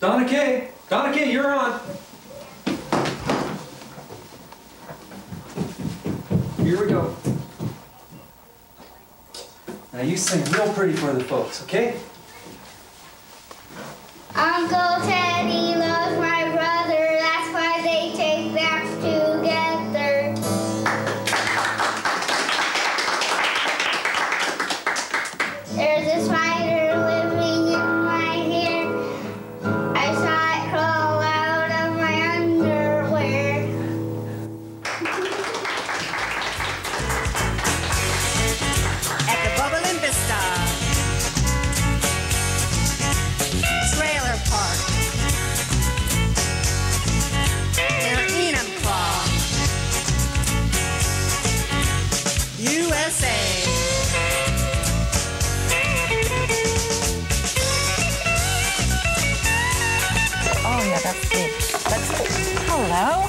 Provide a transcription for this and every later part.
Donna Kay! Donna Kay, you're on! Here we go. Now you sing real pretty for the folks, okay? Uncle Teddy loves my brother, that's why they take naps together. There's a spider living in my hair. I saw it crawl out of my underwear. At the Bubblin Vista Trailer Park near Enumclaw, USA. Oh yeah, that's good. Hello.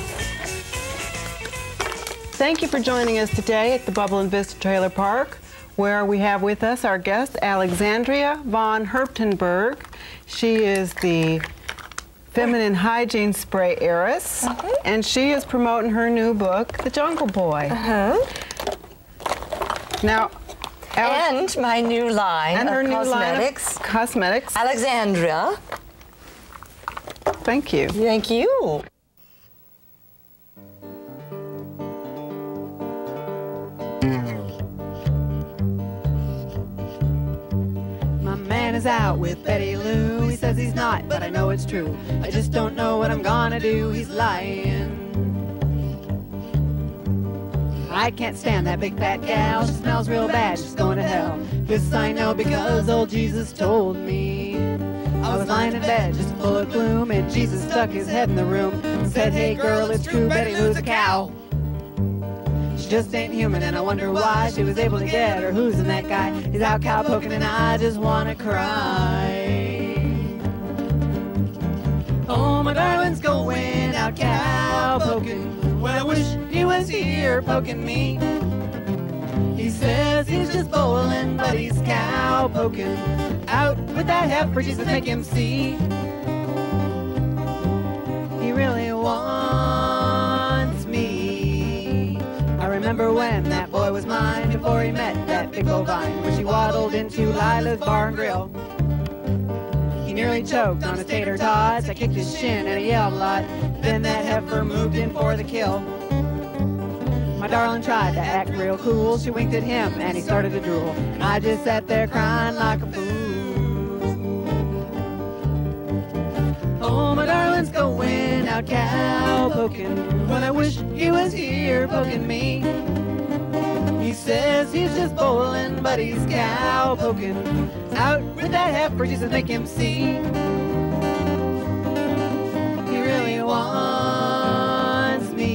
Thank you for joining us today at the Bubblin Vista Trailer Park, where we have with us our guest, Alexandria von Herptenberg. She is the feminine hygiene spray heiress, and she is promoting her new book, The Jungle Boy. Now, And my new line and of her new cosmetics. line of cosmetics. Alexandria. Thank you. Thank you. My man is out with Betty Lou. He says he's not, but I know it's true. I just don't know what I'm gonna do. He's lying. I can't stand that big fat gal. She smells real bad. She's going to hell. This I know because old Jesus told me. I was lying in bed just full of gloom, and Jesus stuck his head in the room and said, "Hey girl, it's true, Betty Lou's a cow. She just ain't human, and I wonder why she was able to get her. Who's in that guy? He's out cowpoking, and I just wanna cry. Oh, my darling's going out cowpoking. Well, I wish he was here poking me. He says he's just bowling, but he's cowpoking. Out with that heifer, Jesus, make him see. He really wants me. I remember when that boy was mine, before he met that big bovine, when she waddled into Lila's bar and grill. He nearly choked on his tater tots. I kicked his shin and he yelled a lot. Then that heifer moved in for the kill. My darling tried to act real cool. She winked at him and he started to drool. And I just sat there crying like a fool. Oh, my darling's going out cowpoking. Well, I wish he was here poking me. He says he's just bowling, but he's cowpoking. Out with that heifer, Jesus, make him see. He really wants me.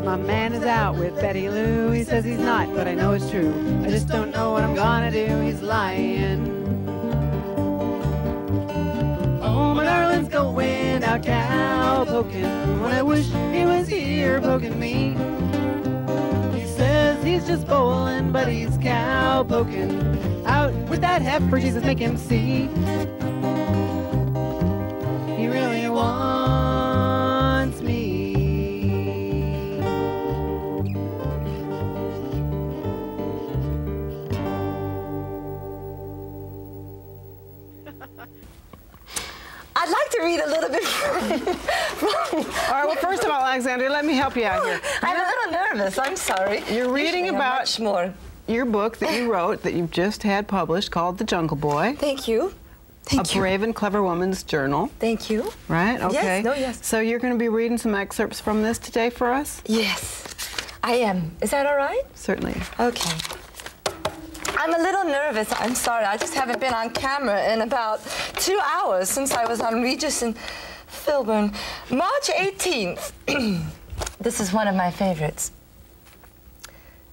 My man is out with Betty Lou. He says he's not, but I know it's true. I just don't know what I'm gonna do. He's lying. Oh, my darling's going out cowpoking. When I wish he was here poking me. He says he's just bowling, but he's cowpoking. Out with that heifer, Jesus, make him see. He really wants me. I'd like to read a little bit from All right, well, first of all, Alexandria, let me help you out here. I'm a little nervous. I'm sorry. You're reading about much more. your book that you wrote, that you've just had published, called The Jungle Boy. Thank you. Thank A you. Brave and Clever Woman's Journal. Thank you. Right? Okay. Yes. No, yes. So you're going to be reading some excerpts from this today for us? Yes. I am. Is that all right? Certainly. Okay. I'm a little nervous. I'm sorry. I just haven't been on camera in about 2 hours since I was on Regis and Filburn. March 18th. This is one of my favorites.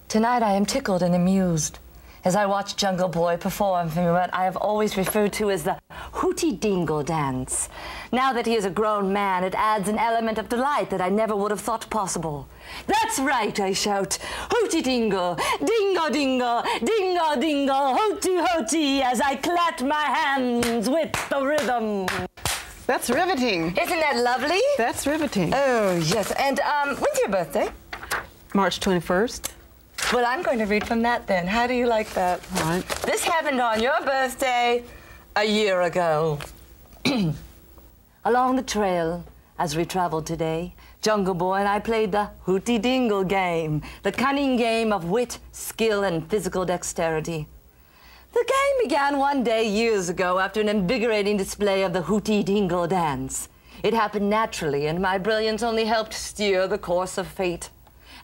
Tonight I am tickled and amused as I watch Jungle Boy perform for me what I have always referred to as the Hootie Dingle dance. Now that he is a grown man, it adds an element of delight that I never would have thought possible. That's right, I shout. Hootie Dingle, dingo dingo, dingo dingo, hootie hootie, as I clap my hands with the rhythm. That's riveting. Isn't that lovely? That's riveting. Oh, yes. And when's your birthday? March 21st. Well, I'm going to read from that then. How do you like that? All right. This happened on your birthday a year ago. Along the trail, as we traveled today, Jungle Boy and I played the Hootie Dingle game, the cunning game of wit, skill, and physical dexterity. The game began one day years ago after an invigorating display of the Hootie Dingle dance. It happened naturally, and my brilliance only helped steer the course of fate.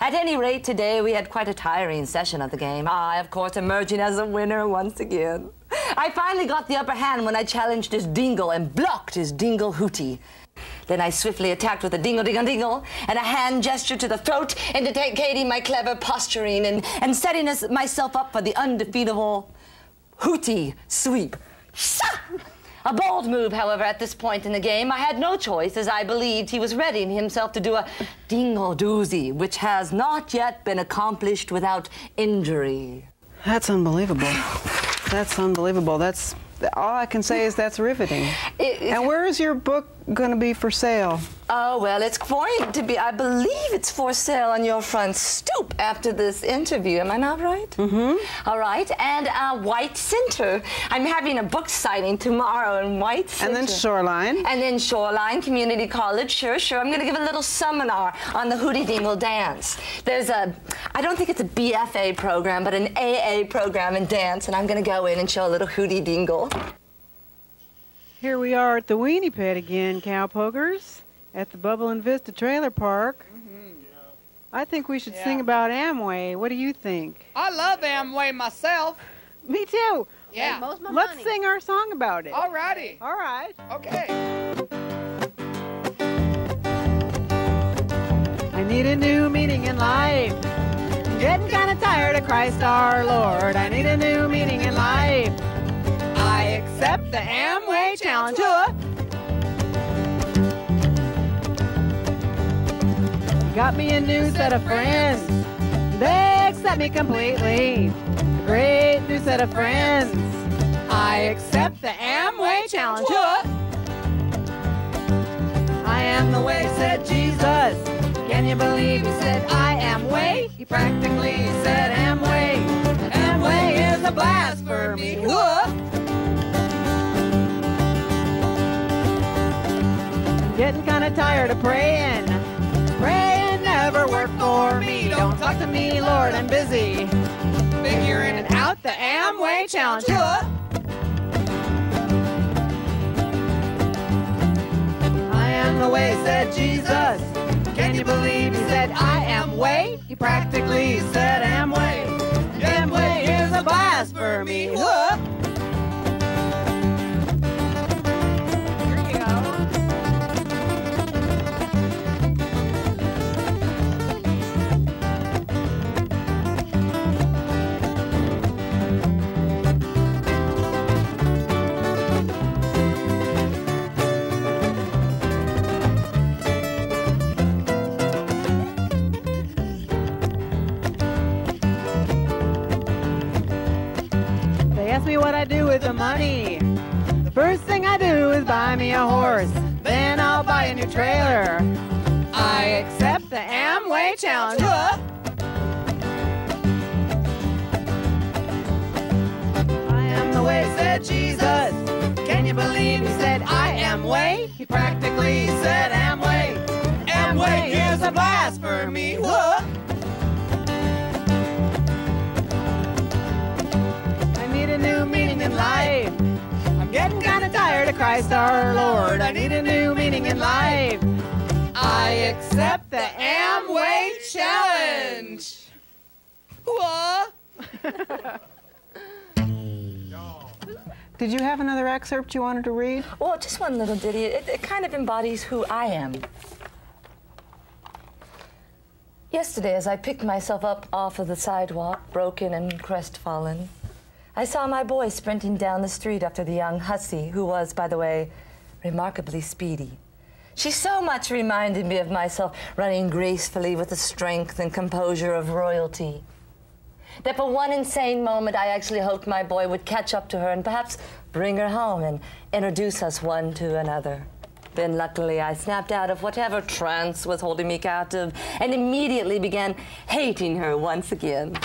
At any rate, today we had quite a tiring session of the game. I, of course, emerging as a winner once again. I finally got the upper hand when I challenged his dingle and blocked his dingle hootie. Then I swiftly attacked with a dingle, dingle, dingle, and a hand gesture to the throat, indicating my clever posturing and setting myself up for the undefeatable hootie sweep. A bold move, however, at this point in the game. I had no choice, as I believed he was readying himself to do a dingle doozy, which has not yet been accomplished without injury. That's unbelievable. That's unbelievable. That's all I can say is that's riveting. And where is your book going to be for sale? Oh, well, it's going to be, I believe it's for sale on your front stoop after this interview. Am I not right? Mm-hmm. All right. And White Center. I'm having a book signing tomorrow in White Center. And then Shoreline. And then Shoreline Community College. Sure, sure. I'm going to give a little seminar on the Hootie Dingle dance. There's a, I don't think it's a BFA program, but an AA program in dance, and I'm going to go in and show a little Hootie Dingle. Here we are at the Weenie Pit again, Cowpokers, at the Bubblin Vista Trailer Park. I think we should sing about Amway. What do you think? I love Amway myself. Me too. Yeah. Let's sing our song about it. All righty. All right. Okay. I need a new meaning in life. I'm getting kind of tired of Christ our Lord. I need a new meaning in life. I accept the Amway challenge. Got me a new set of friends. They accept me completely. A great new set of friends. I accept the Amway challenge. I am the way, said Jesus. Can you believe he said I am way? He practically said Amway. And Amway is a blasphemy. I'm getting kind of tired of praying. Praying never worked for me. Don't talk to me, Lord, I'm busy figuring out the Amway challenge. I am the way, said Jesus. Can you believe he said I am way? He practically said Amway. Amway is a blasphemy. Here you go. Ask me what I do with the money. The first thing I do is buy me a horse. Then I'll buy a new trailer. I accept the Amway challenge. I am the way, said Jesus. Can you believe he said I am way? He practically said Amway. Amway is a blasphemy. A new meaning in life. I'm getting kind of tired of Christ our Lord. I need a new meaning in life. I accept the Amway challenge. What? Did you have another excerpt you wanted to read? Well, just one little ditty. It kind of embodies who I am. Yesterday, as I picked myself up off of the sidewalk, broken and crestfallen, I saw my boy sprinting down the street after the young hussy, who was, by the way, remarkably speedy. She so much reminded me of myself, running gracefully with the strength and composure of royalty, that for one insane moment I actually hoped my boy would catch up to her and perhaps bring her home and introduce us one to another. Then luckily I snapped out of whatever trance was holding me captive and immediately began hating her once again.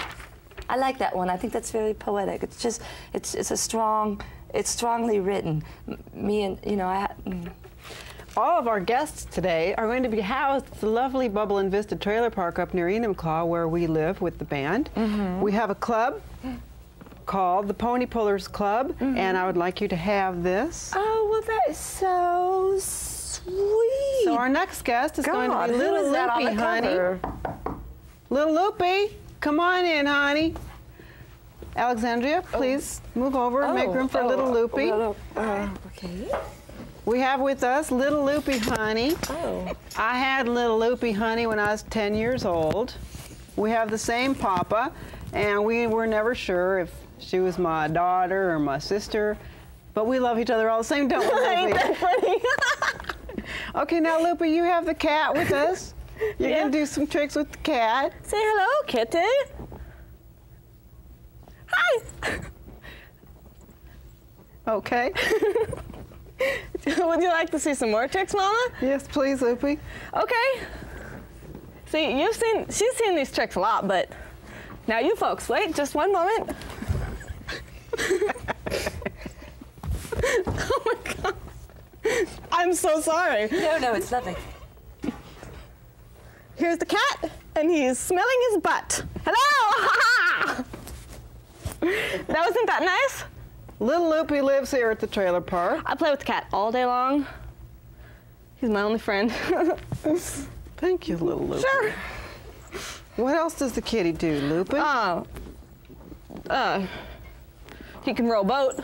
I like that one. I think that's very poetic. It's just, it's strongly written. Me and, you know, All of our guests today are going to be housed at the lovely Bubblin Vista Trailer Park up near Enumclaw, where we live with the band. We have a club called the Pony Pullers Club, and I would like you to have this. Oh, well, that is so sweet. So our next guest is going to be Little Loopy, honey. Little Loopy, come on in, honey. Alexandria, please move over and make room for Little Loopy. Okay. We have with us Little Loopy Honey. Oh. I had Little Loopy Honey when I was 10 years old. We have the same papa, and we were never sure if she was my daughter or my sister, but we love each other all the same, don't we, Loopy? Ain't that funny? Okay, now, Loopy, you have the cat with us. You're going to do some tricks with the cat. Say hello, kitty. Hi. Okay. Would you like to see some more tricks, Mama? Yes, please, Loopy. Okay. See, she's seen these tricks a lot, but now you folks, wait just one moment. Oh my God. I'm so sorry. No, it's nothing. Here's the cat, and he's smelling his butt. Hello! That wasn't that nice? Little Loopy lives here at the trailer park. I play with the cat all day long. He's my only friend. Thank you, Little Loopy. Sure. What else does the kitty do, Loopy? He can row a boat.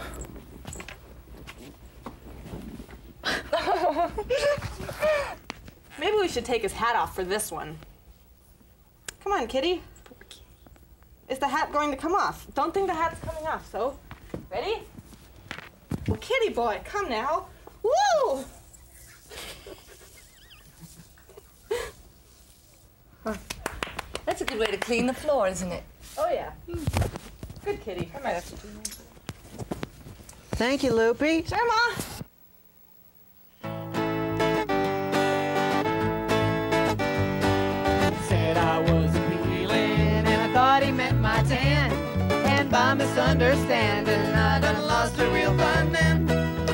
Maybe we should take his hat off for this one. Come on, kitty. Is the hat going to come off? Don't think the hat's coming off, so. Ready? Well, kitty boy, come now. Woo! That's a good way to clean the floor, isn't it? Oh, yeah. Good kitty. I might have to do that. Thank you, Loopy. Sure, Ma. Said I was appealing, and I thought he meant my tan. And by misunderstanding, I done lost a real fun then.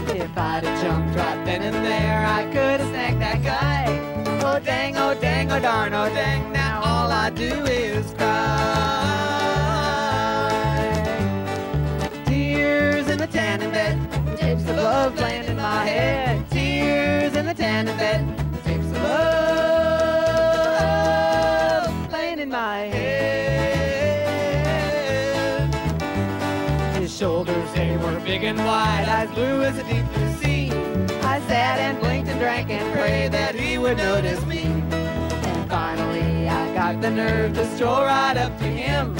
If I'd have jumped right then and there, I could have snagged that guy. Oh dang, oh dang, oh darn, oh dang, now all I do is cry. Tears in the tanning bed, tapes of love playing in my head. Tears in the tanning bed, tapes of love playing in my head. His shoulders, they were big and wide, eyes blue as a deep blue sea. I sat and blinked and drank and prayed that he would notice me. And finally I got the nerve to stroll right up to him.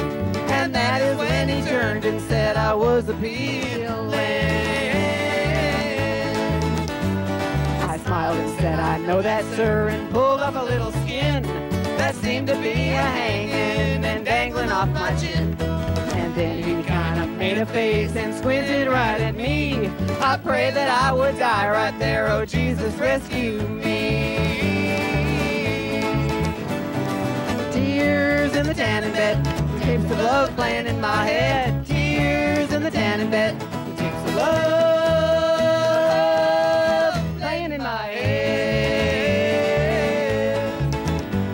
And that is when he turned and said I was appealing. I smiled and said, I know that, sir, and pulled up a little skin that seemed to be a-hanging and dangling off my chin. And then he kind of made a face and squinted right at me. I prayed that I would die right there, oh Jesus, rescue me. Tears in the tanning bed, tapes of love playing in my head. Tears in the tanning bed, tapes of love playing in my head.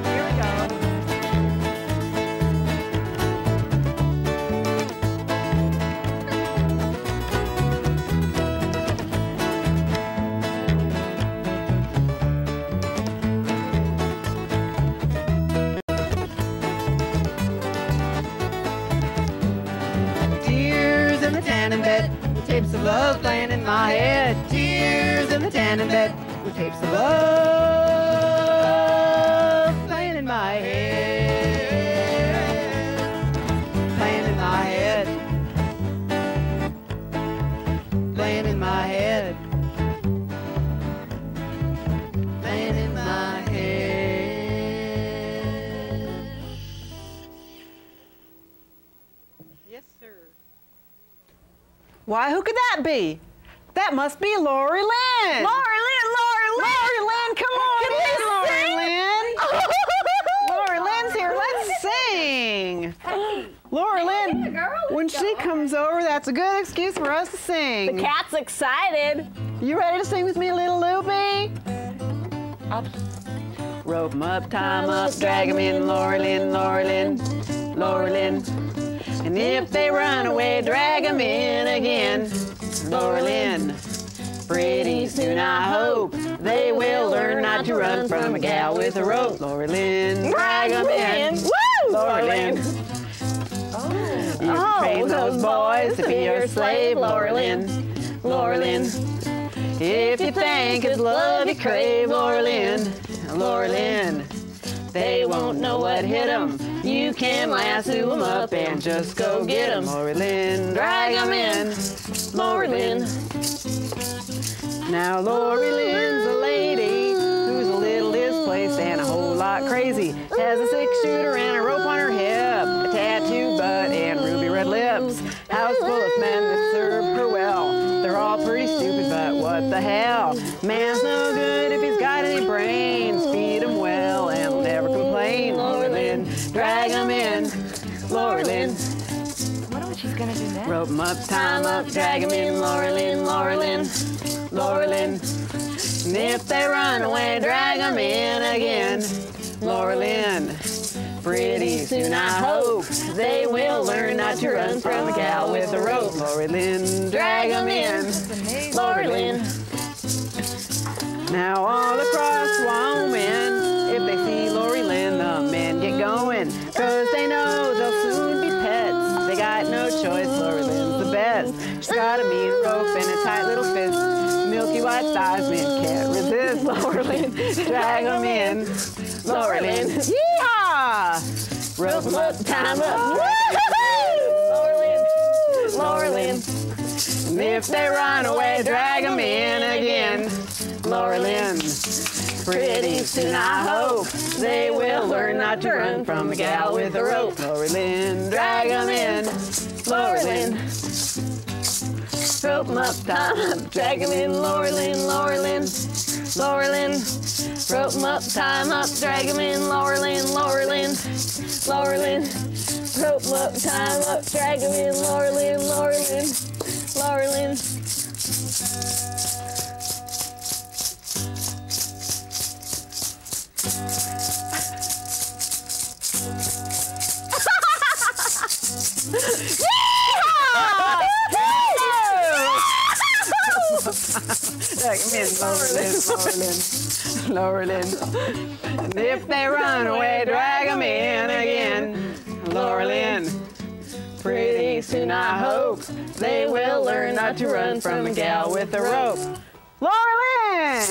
Here we go. tapes of love playing in my head. Tears in the tanning bed with tapes of love playing in my head. Playing in my head. Playing in my head. Playing in my head. Yes, sir. Why, who could that be? That must be Lori Lynn. Lori Lynn, Lori Lynn! Lori Lynn, come on in, Lori Lynn. Lori Lynn's here. Let's sing. Lori Lynn, when she comes over, that's a good excuse for us to sing. The cat's excited. You ready to sing with me, little Loopy? Rope 'em up, tie 'em up, drag 'em in, Lori Lynn, Lori Lynn, Lori Lynn. And if they run away, drag 'em in again, Lori Lynn. Pretty soon I hope they will learn not to run from a gal with a rope, Lori Lynn. Drag 'em in, Lori Lynn. You can train those boys to be your slave, Lori Lynn, Lori Lynn. If you think it's love you crave, Lori Lynn, Lori Lynn. They won't know what hit 'em. You can lasso 'em up and just go get 'em, Lori Lynn. Drag 'em in, Lori Lynn. Now Lori Lynn's a lady who's a little displaced and a whole lot crazy. Has a 6-shooter and a rope on her hip, a tattooed butt and ruby red lips. House full of men that serve her well. They're all pretty stupid, but what the hell? Man's no good if he's got any brains. Feed him well and he'll never complain. Lori Lynn, drag 'em in, Lori Lynn. I wonder what she's gonna do next. Rope 'em up, tie 'em up, drag 'em in, Lori Lynn, Lori Lynn, Lori Lynn. And if they run away, drag 'em in again, Lori Lynn. Pretty soon I hope they will learn not to run from a gal with a rope, Lori Lynn. Drag 'em in, Lori Lynn. Now all across Wyoming, if they see Lori Lynn, the men get going, 'cause they know they'll soon be pets. They got no choice, Lori Lynn's the best. She's got a mean rope and a tight little fist. Milky white thighs, men can't resist, Lori Lynn. Drag 'em in, Lori Lynn. Yeehaw! Rope 'em up, tie 'em up. Lori Lynn, Lori Lynn. And if they run away, drag 'em in again, Lori Lynn. Pretty soon I hope they will learn not to run from a gal with a rope, Lori Lynn. Drag 'em in, Lori Lynn. Rope 'em up, tie 'em up, drag 'em in, Lori Lynn, Lori Lynn, Lori Lynn. Rope 'em up, tie 'em up, drag 'em in, Lori Lynn, Lori Lynn, Lori Lynn. Rope 'em up, tie 'em up, drag 'em in, Lori Lynn, Lori Lynn, Lori Lynn. Drag 'em in, Lori Lynn, Lori Lynn, Lori Lynn. And if they run away, drag 'em in again, Lori Lynn. Pretty soon I hope they will learn not to run from a gal with a rope, Lori Lynn.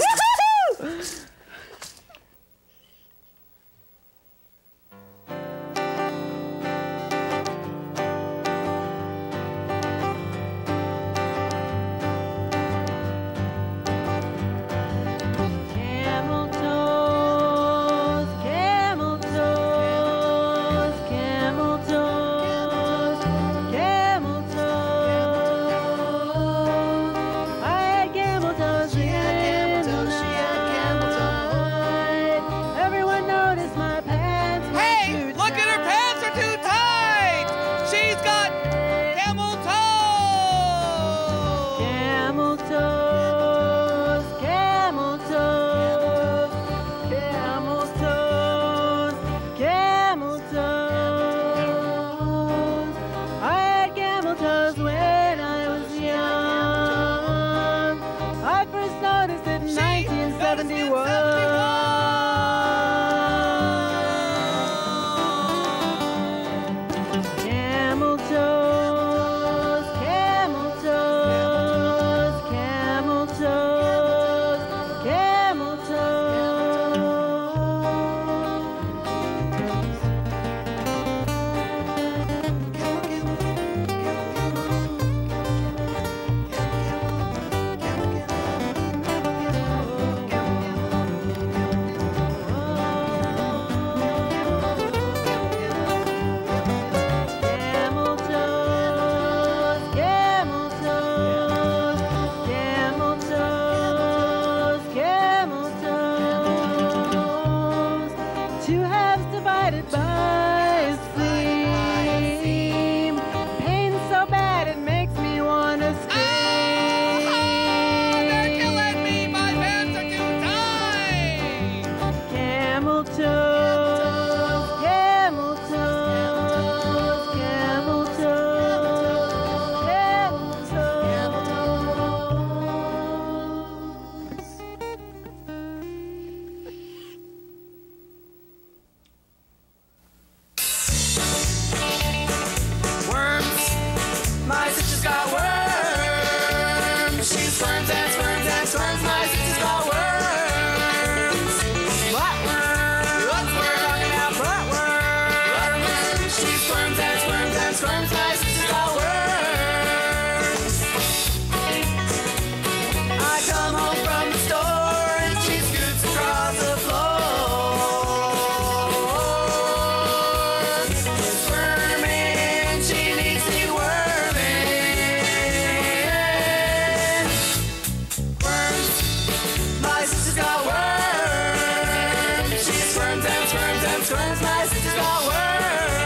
Squirms, my sister's got worms.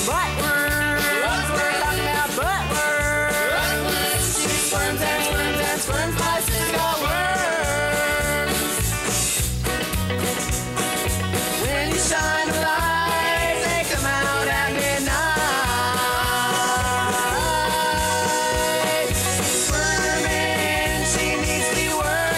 Butt worms. That's what we're talking about, butt worms. She squirms and squirms and squirms, my sister's got worms. When you shine a light, they come out at midnight. Squirming, she needs to be worming.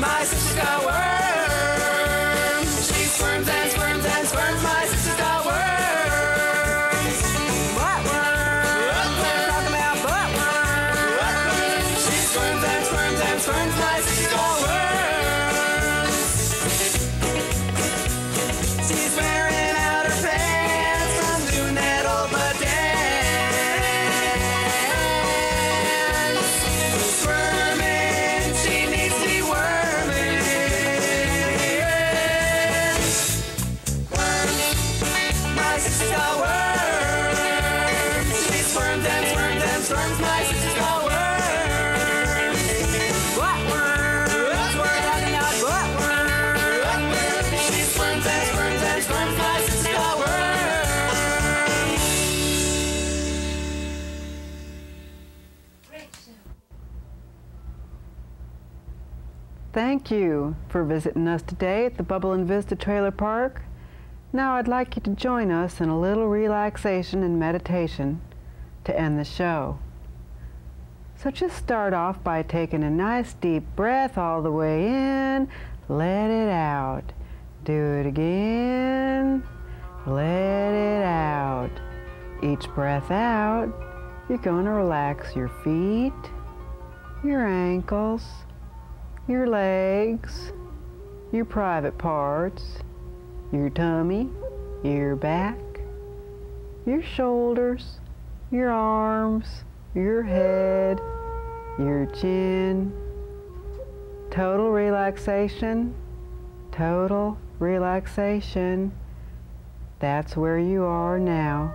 My sister's got worms. She squirms and squirms and squirms. My sister's got worms. Butt worms. We're talking about butt worms. She squirms and squirms and squirms. My sister's got worms. She's wearing out her pants from doing that old butt dance. Squirming, she needs to be worming. My sister's got worms. She squirms and squirms and squirms. My sister's got worms. Butt worms. We're talking about butt worms. She squirms and squirms and squirms. My sister's got worms. Thank you for visiting us today at the Bubblin Vista Trailer Park. Now I'd like you to join us in a little relaxation and meditation to end the show. So just start off by taking a nice deep breath all the way in, let it out. Do it again, let it out. Each breath out, you're going to relax your feet, your ankles, your legs, your private parts, your tummy, your back, your shoulders, your arms, your head, your chin. Total relaxation, total relaxation. That's where you are now.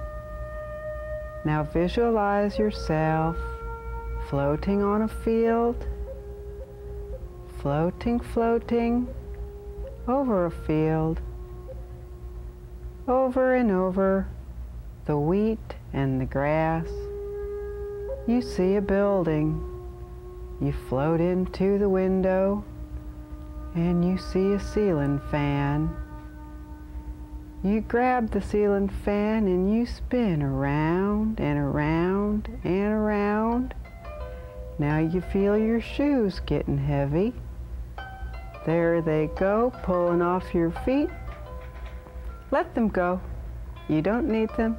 Now visualize yourself floating on a field, floating, floating over a field, over and over the wheat and the grass. You see a building. You float into the window and you see a ceiling fan. You grab the ceiling fan and you spin around and around and around. Now you feel your shoes getting heavy. There they go, pulling off your feet. Let them go. You don't need them.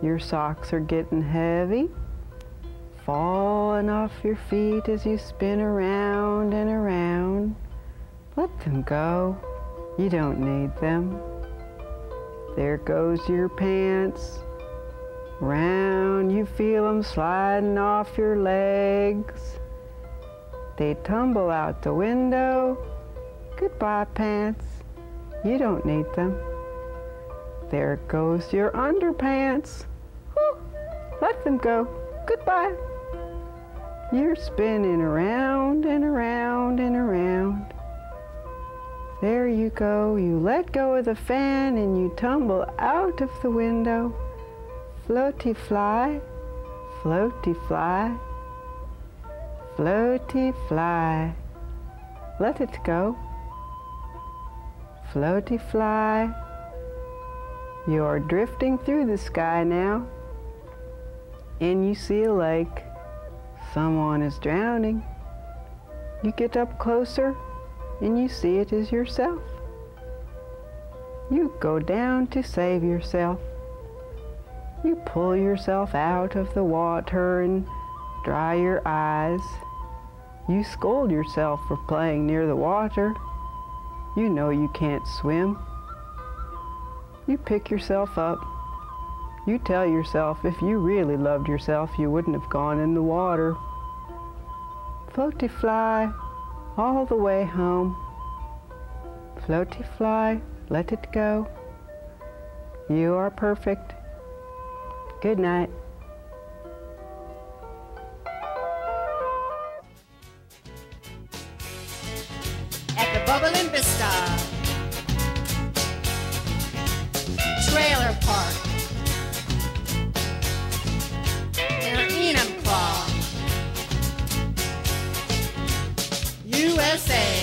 Your socks are getting heavy, falling off your feet as you spin around and around. Let them go. You don't need them. There goes your pants. Round, you feel them sliding off your legs. They tumble out the window. Goodbye, pants. You don't need them. There goes your underpants. Whew. Let them go. Goodbye. You're spinning around and around and around. There you go. You let go of the fan and you tumble out of the window. Floaty fly, floaty fly, floaty fly. Let it go. Floaty fly. You're drifting through the sky now, and you see a lake. Someone is drowning. You get up closer, and you see it is yourself. You go down to save yourself. You pull yourself out of the water and dry your eyes. You scold yourself for playing near the water. You know you can't swim. You pick yourself up. You tell yourself if you really loved yourself, you wouldn't have gone in the water. Floaty fly all the way home. Floaty fly, let it go. You are perfect. Good night. At the Bubblin Vista Trailer Park near Enumclaw, USA.